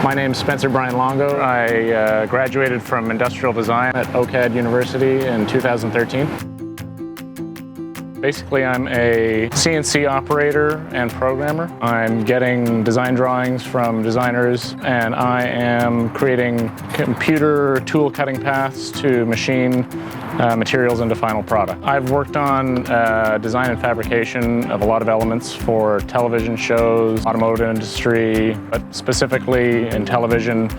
My name's Spencer Brian Longo. I graduated from industrial design at OCAD University in 2013. Basically, I'm a CNC operator and programmer. I'm getting design drawings from designers, and I am creating computer tool cutting paths to machine materials into final product. I've worked on design and fabrication of a lot of elements for television shows, automotive industry, but specifically in television,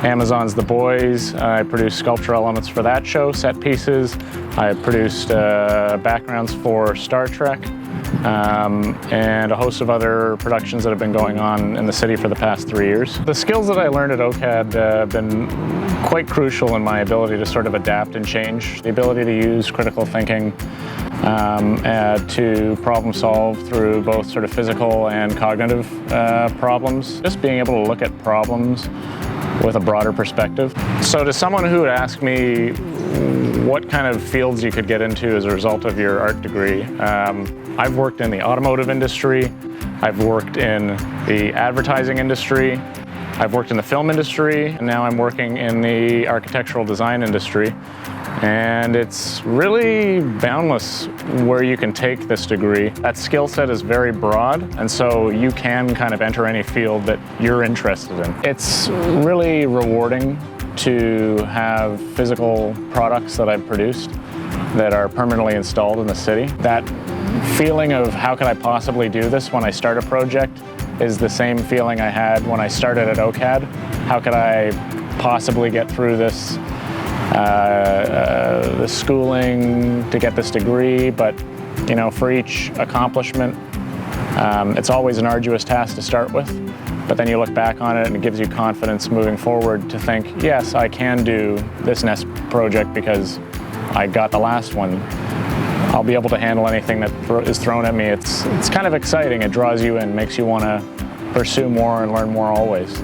Amazon's The Boys. I produced sculptural elements for that show, set pieces. I produced backgrounds for Star Trek, and a host of other productions that have been going on in the city for the past 3 years. The skills that I learned at OCAD have been quite crucial in my ability to sort of adapt and change. The ability to use critical thinking to problem solve through both sort of physical and cognitive problems. Just being able to look at problems with a broader perspective. So to someone who would ask me what kind of fields you could get into as a result of your art degree, I've worked in the automotive industry, I've worked in the advertising industry, I've worked in the film industry, and now I'm working in the architectural design industry. And it's really boundless where you can take this degree. That skill set is very broad, and so you can kind of enter any field that you're interested in. It's really rewarding to have physical products that I've produced that are permanently installed in the city. That feeling of how could I possibly do this when I start a project is the same feeling I had when I started at OCAD. How could I possibly get through this the schooling to get this degree? But you know, for each accomplishment, it's always an arduous task to start with, but then you look back on it and it gives you confidence moving forward to think, yes, I can do this next project because I got the last one. I'll be able to handle anything that is thrown at me. It's kind of exciting. It draws you in, makes you want to pursue more and learn more always.